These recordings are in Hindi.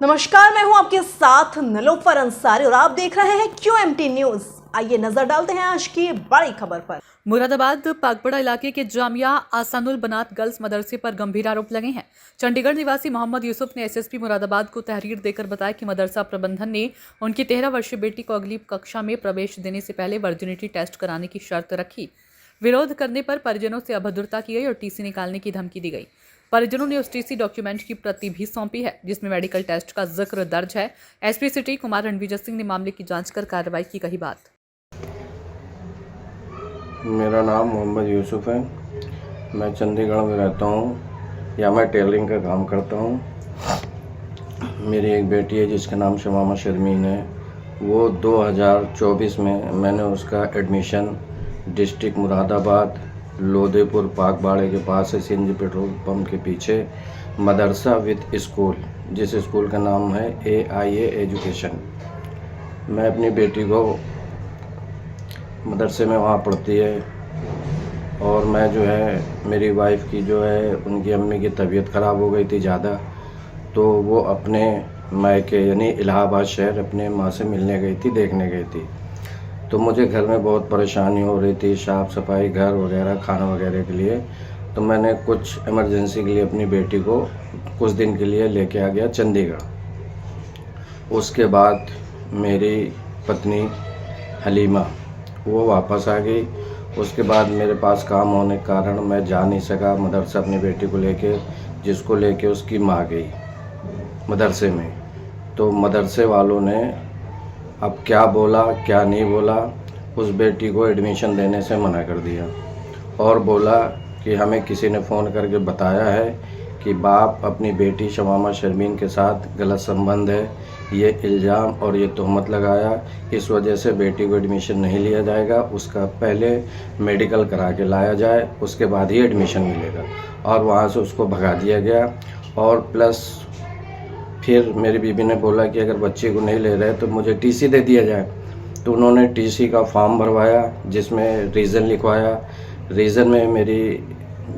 नमस्कार, मैं हूं आपके साथ निलोफर अंसारी और आप देख रहे हैं QMT न्यूज। आइए नजर डालते हैं आज की बड़ी खबर पर। मुरादाबाद पागपड़ा इलाके के जामिया आसानुल बनात गर्ल्स मदरसे पर गंभीर आरोप लगे हैं। चंडीगढ़ निवासी मोहम्मद यूसुफ ने एसएसपी मुरादाबाद को तहरीर देकर बताया कि मदरसा प्रबंधन ने उनकी 13 वर्षीय बेटी को अगली कक्षा में प्रवेश देने से पहले वर्जिनिटी टेस्ट कराने की शर्त रखी। विरोध करने पर परिजनों से अभद्रता की गई और टीसी निकालने की धमकी दी गई। परिजनों ने उस टीसी डॉक्यूमेंट की प्रति भी सौंपी है जिसमें मेडिकल टेस्ट का जिक्र दर्ज है। एसपी सिटी कुमार रणविजय सिंह ने मामले की जांच कर कार्रवाई की कही बात। मेरा नाम मोहम्मद यूसुफ है। मैं चंडीगढ़ में रहता हूँ। या मैं टेलरिंग का काम करता हूँ। मेरी एक बेटी है जिसका नाम शमामा शर्मीन है। वो 2024 में मैंने उसका एडमिशन डिस्ट्रिक्ट मुरादाबाद लोधेपुर पाकबाड़े के पास है, सीएनजी पेट्रोल पंप के पीछे मदरसा विद स्कूल, जिस स्कूल का नाम है AIA एजुकेशन। मैं अपनी बेटी को मदरसे में वहाँ पढ़ती है और मैं जो है मेरी वाइफ की जो है उनकी अम्मी की तबीयत ख़राब हो गई थी ज़्यादा, तो वो अपने मायके यानी इलाहाबाद शहर अपने माँ से मिलने गई थी, देखने गई थी। तो मुझे घर में बहुत परेशानी हो रही थी, साफ़ सफाई घर वगैरह खाना वगैरह के लिए। तो मैंने कुछ इमरजेंसी के लिए अपनी बेटी को कुछ दिन के लिए लेके आ गया चंडीगढ़। उसके बाद मेरी पत्नी हलीमा वो वापस आ गई। उसके बाद मेरे पास काम होने के कारण मैं जा नहीं सका मदरसा अपनी बेटी को लेके, जिसको लेके उसकी माँ गई मदरसे में। तो मदरसे वालों ने अब क्या बोला क्या नहीं बोला, उस बेटी को एडमिशन देने से मना कर दिया और बोला कि हमें किसी ने फ़ोन करके बताया है कि बाप अपनी बेटी शमामा शर्मीन के साथ गलत संबंध है, ये इल्ज़ाम और ये तहमत लगाया, इस वजह से बेटी को एडमिशन नहीं लिया जाएगा। उसका पहले मेडिकल करा के लाया जाए, उसके बाद ही एडमिशन मिलेगा। और वहाँ से उसको भगा दिया गया। और प्लस फिर मेरी बीबी ने बोला कि अगर बच्चे को नहीं ले रहे तो मुझे टीसी दे दिया जाए। तो उन्होंने टीसी का फॉर्म भरवाया जिसमें रीज़न लिखवाया। रीज़न में मेरी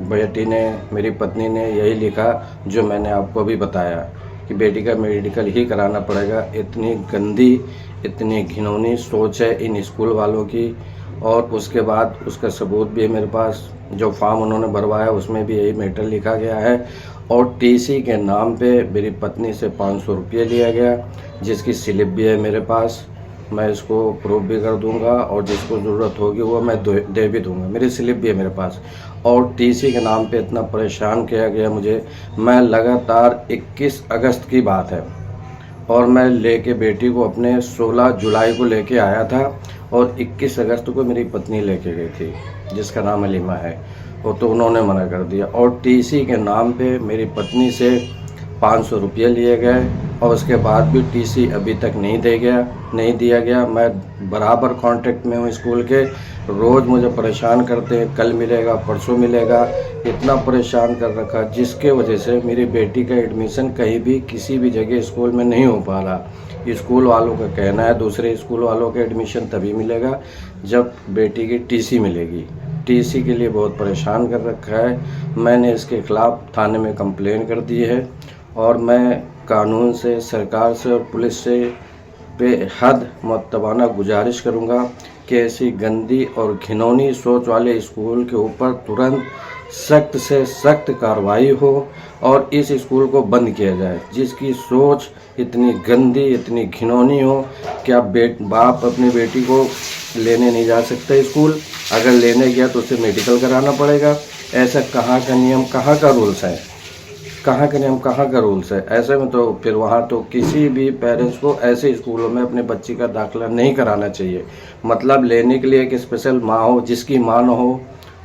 बेटी ने, मेरी पत्नी ने यही लिखा जो मैंने आपको अभी बताया कि बेटी का मेडिकल ही कराना पड़ेगा। इतनी गंदी, इतनी घिनौनी सोच है इन स्कूल वालों की। और उसके बाद उसका सबूत भी है मेरे पास, जो फॉर्म उन्होंने भरवाया उसमें भी यही मैटर लिखा गया है। और टीसी के नाम पे मेरी पत्नी से 500 रुपये लिया गया, जिसकी स्लिप भी है मेरे पास। मैं इसको प्रूफ भी कर दूंगा और जिसको ज़रूरत होगी वो मैं दे भी दूंगा। मेरी स्लिप भी है मेरे पास। और टीसी के नाम पे इतना परेशान किया गया मुझे। मैं लगातार 21 अगस्त की बात है और मैं लेके बेटी को अपने 16 जुलाई को लेके आया था और 21 अगस्त को मेरी पत्नी लेके गई थी जिसका नाम हलीमा है। वो तो उन्होंने मना कर दिया। और टीसी के नाम पे मेरी पत्नी से 500 रुपये लिए गए और उसके बाद भी टीसी अभी तक नहीं दिया गया। मैं बराबर कांटेक्ट में हूँ स्कूल के। रोज़ मुझे परेशान करते हैं, कल मिलेगा परसों मिलेगा, इतना परेशान कर रखा, जिसके वजह से मेरी बेटी का एडमिशन कहीं भी किसी भी जगह स्कूल में नहीं हो पा रहा। स्कूल वालों का कहना है दूसरे स्कूल वालों का एडमिशन तभी मिलेगा जब बेटी की टीसी मिलेगी। टीसी के लिए बहुत परेशान कर रखा है। मैंने इसके ख़िलाफ़ थाने में कंप्लेन कर दी है और मैं कानून से, सरकार से और पुलिस से बेहद मुअत्तबाना गुजारिश करूंगा कि ऐसी गंदी और घिनौनी सोच वाले स्कूल के ऊपर तुरंत सख्त से सख्त कार्रवाई हो और इस स्कूल को बंद किया जाए, जिसकी सोच इतनी गंदी, इतनी घिनौनी हो कि आप बाप अपनी बेटी को लेने नहीं जा सकता स्कूल। अगर लेने गया तो उसे मेडिकल कराना पड़ेगा। ऐसा कहाँ का नियम, कहाँ का रूल्स है, कहाँ का नियम, कहाँ का रूल्स है? ऐसे में तो फिर वहाँ तो किसी भी पेरेंट्स को ऐसे स्कूलों में अपने बच्ची का दाखिला नहीं कराना चाहिए। मतलब लेने के लिए एक स्पेशल माँ हो, जिसकी माँ न हो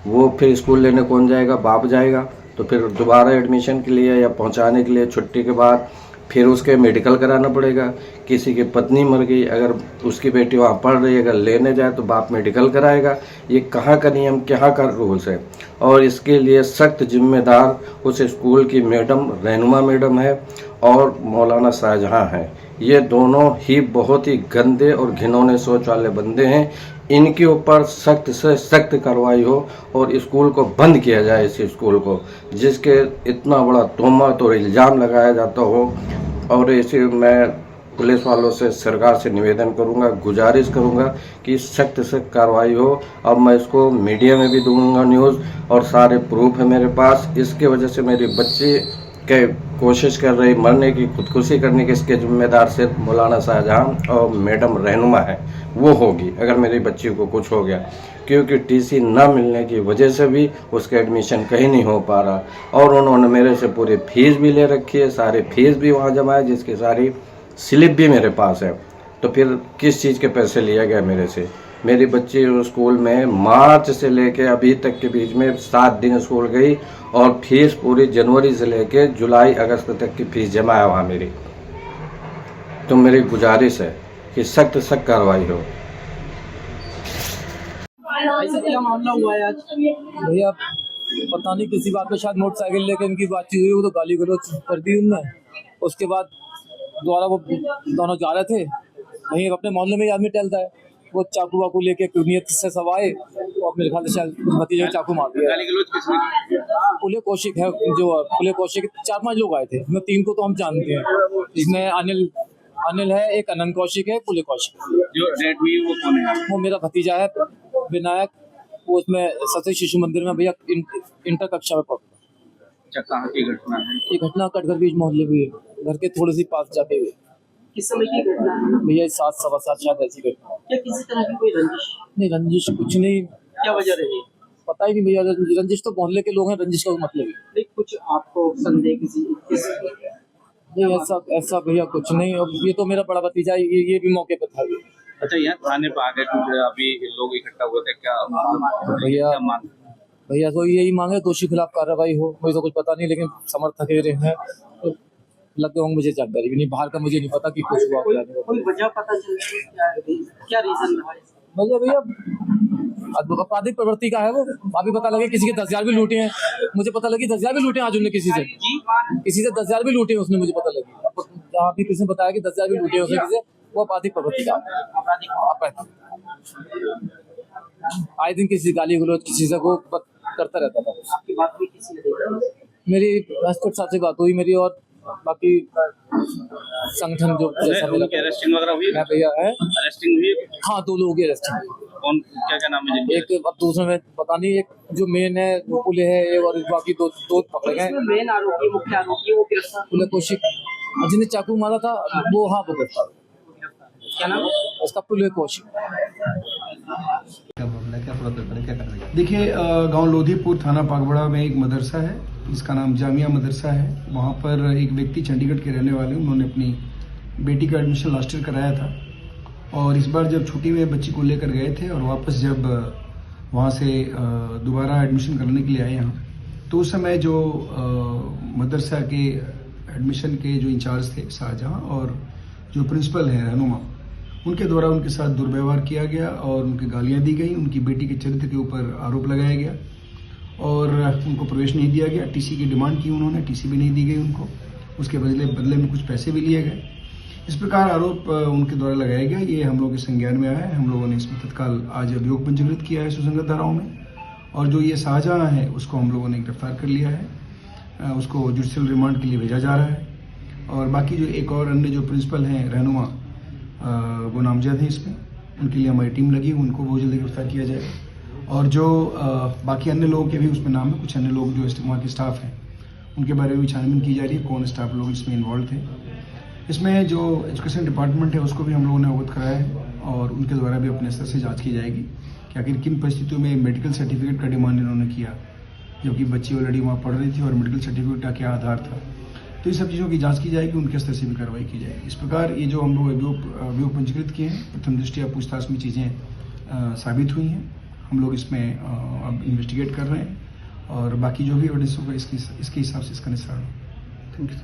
वो फिर स्कूल लेने कौन जाएगा? बाप जाएगा। तो फिर दोबारा एडमिशन के लिए या पहुँचाने के लिए छुट्टी के बाद फिर उसके मेडिकल कराना पड़ेगा। किसी की पत्नी मर गई, अगर उसकी बेटी वहाँ पढ़ रही है, अगर लेने जाए तो बाप मेडिकल कराएगा। ये कहाँ का नियम, कहाँ का रूल्स है? और इसके लिए सख्त जिम्मेदार उस स्कूल की मैडम रहनुमा मैडम है और मौलाना शाहजहां हैं, ये दोनों ही बहुत ही गंदे और घिनौने सोच वाले बंदे हैं। इनके ऊपर सख्त से सख्त कार्रवाई हो और स्कूल को बंद किया जाए, इस स्कूल को जिसके इतना बड़ा तोहमत और इल्ज़ाम लगाया जाता हो। और इसे मैं पुलिस वालों से, सरकार से निवेदन करूंगा, गुजारिश करूंगा कि सख्त से कार्रवाई हो। अब मैं इसको मीडिया में भी दूंगा न्यूज़, और सारे प्रूफ है मेरे पास। इसके वजह से मेरी बच्ची के कोशिश कर रही मरने की, खुदकुशी करने की, इसके जिम्मेदार से मौलाना शाहजहां और मैडम रहनुमा है, वो होगी अगर मेरी बच्ची को कुछ हो गया। क्योंकि टीसी न मिलने की वजह से भी उसका एडमिशन कहीं नहीं हो पा रहा, और उन्होंने मेरे से पूरी फीस भी ले रखी है, सारी फीस भी वहाँ जमा है, जिसकी सारी स्लिप भी मेरे पास है। तो फिर किस चीज़ के पैसे लिया गया मेरे से? मेरी बच्ची स्कूल में मार्च से लेके अभी तक के बीच में 7 दिन स्कूल गई, और फीस पूरी जनवरी से लेके जुलाई अगस्त तक की फीस जमा है वहाँ मेरी। तो मेरी गुजारिश है कि सख्त सख्त कार्रवाई हो। ऐसा क्या मामला हुआ है आज? भैया पता नहीं किसी बात पे शायद मोटरसाइकिल लेके इनकी बातचीत हुई, वो तो गाली गलौज कर दी उनने। उसके बाद दोबारा वो दोनों जा रहे थे, वहीं अपने मोहल्ले में ही आदमी टहलता है, वो चाकू वाकू लेके नियत से सब आए और मेरे ख्याल से शायद भतीजे चाकू मार दिया। गाली गलौज किसने की? पुलिस कौशिक है, जो पुलिस कौशिक 4-5 लोग आए थे, इसमें 3 को तो हम जानते हैं। इसमें अनिल है, एक अनंत कौशिक है, पुलिस कौशिक। जो डेट हुई वो कौन है? वो मेरा भतीजा है विनायक, वो उसमें सरस्वती शिशु मंदिर में भैया इंटर कक्षा में पढ़ता। अच्छा, कहाँ की घटना है? ये घटना कटघर बीच मोहल्ले में है, घर के थोड़ी सी पास जाके हुई। किस समय की घटना है? भैया 7-7:15 शायद ऐसी घटना। क्या किसी तरह की कोई रंजिश? नहीं रंजिश कुछ नहीं, क्या वजह रही? पता ही नहीं भैया। रंजिश तो मोहल्ले के लोग हैं, रंजिश का मतलब ही नहीं, कुछ आपको संदेह किसी नहीं। ऐसा भैया कुछ नहीं। अब ये तो मेरा बड़ा भतीजा है, ये भी मौके पर था। अच्छा, यहाँ थाने पर आ गए कुछ अभी लोग इकट्ठा हुए थे, क्या भैया क्या मांग? भैया तो यही मांगे दोषी खिलाफ कार्रवाई हो। मुझे तो कुछ पता नहीं, लेकिन समर्थक ये रहे हैं तो लगते होंगे, मुझे जानकारी भी नहीं, बाहर का मुझे नहीं पता कि कुछ हुआ क्या नहीं। कोई वजह पता चल रही है? क्या रीजन रहा है? भैया आपराधिक प्रवृत्ति का है वो। अभी पता लगे किसी के 10,000 भी लूटे हैं, मुझे पता लगी 10,000 भी लूटे हैं आज उन्होंने किसी से 10,000 भी लूटे हैं उसने, मुझे पता लगी। जहाँ भी किसी ने बताया कि 10,000 भी लूटे हैं उसने किसी से, वो आपराधिक प्रवृत्ति का आए दिन किसी गाली गलौज किसी से वो करता रहता था। आपकी बात हुई किसी ने? मेरी राष्ट्रपति साहब से बात हुई मेरी, और बाकी संगठन जो जैसा मिला। अरेस्टिंग वगैरह हुई? भैया है, अरेस्टिंग हुई? हाँ 2 लोगों की अरेस्टिंग। कौन, क्या नाम है? एक अब दूसरे में पता नहीं, एक जो मेन है वो पुलिस है, और बाकी दो पकड़े गए। मेन आरोपी, मुख्य आरोपी वो गिरफ्तार? पुलिस कौशिक जिन्हें चाकू मारा था वो, हाँ वो गिरफ्तार। क्या नाम? उसका पुलिस कौशिक। देखिए, गांव लोधीपुर थाना पागबड़ा में एक मदरसा है, जिसका नाम जामिया मदरसा है। वहाँ पर एक व्यक्ति चंडीगढ़ के रहने वाले, उन्होंने अपनी बेटी का एडमिशन लास्ट ईयर कराया था, और इस बार जब छुट्टी में बच्ची को लेकर गए थे और वापस जब वहाँ से दोबारा एडमिशन करने के लिए आए यहाँ, तो उस समय जो मदरसा के एडमिशन के जो इंचार्ज थे शाहजहां, और जो प्रिंसिपल हैं रहनुमा, उनके द्वारा उनके साथ दुर्व्यवहार किया गया और उनकी गालियां दी गई। उनकी बेटी के चरित्र के ऊपर आरोप लगाया गया और उनको प्रवेश नहीं दिया गया। टीसी की डिमांड की उन्होंने, टीसी भी नहीं दी गई उनको, उसके बदले में कुछ पैसे भी लिए गए। इस प्रकार आरोप उनके द्वारा लगाया गया। ये हम लोगों के संज्ञान में आया है। हम लोगों ने इसमें तत्काल आज अभियोग पंजीकृत किया है सुसंगत धाराओं में, और जो ये शाहजहां है उसको हम लोगों ने गिरफ्तार कर लिया है। उसको जुडिशियल रिमांड के लिए भेजा जा रहा है, और बाकी जो एक और अन्य जो प्रिंसिपल हैं रहनुमा, वो नामजद हैं इसमें, उनके लिए हमारी टीम लगी, उनको बहुत जल्दी गिरफ्तार किया जाएगा। और जो बाकी अन्य लोगों के भी उसमें नाम है, कुछ अन्य लोग जो वहाँ के स्टाफ हैं उनके बारे में भी छानबीन की जा रही है, कौन स्टाफ लोग इसमें इन्वॉल्व थे। इसमें जो एजुकेशन डिपार्टमेंट है उसको भी हम लोगों ने अवगत कराया है, और उनके द्वारा भी अपने स्तर से जाँच की जाएगी कि आखिर किन परिस्थितियों में मेडिकल सर्टिफिकेट का डिमांड इन्होंने किया, जबकि बच्ची ऑलरेडी वहाँ पढ़ रही थी, और मेडिकल सर्टिफिकेट का क्या आधार था। तो ये सब चीज़ों की जांच की जाएगी, उनके स्तर से भी कार्रवाई की जाएगी। इस प्रकार ये जो हम लोग अभियोग पंजीकृत किए हैं, प्रथम दृष्टया पूछताछ में चीज़ें साबित हुई हैं। हम लोग इसमें अब इन्वेस्टिगेट कर रहे हैं, और बाकी जो भी एविडेंस होगा इसके हिसाब से इसका निस्तारण होगा। Thank you.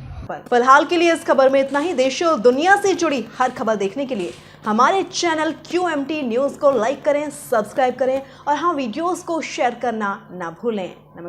फिलहाल के लिए इस खबर में इतना ही। देश और दुनिया से जुड़ी हर खबर देखने के लिए हमारे चैनल QMT न्यूज़ को लाइक करें, सब्सक्राइब करें, और हाँ, वीडियोस को शेयर करना ना भूलें। नमस्कार।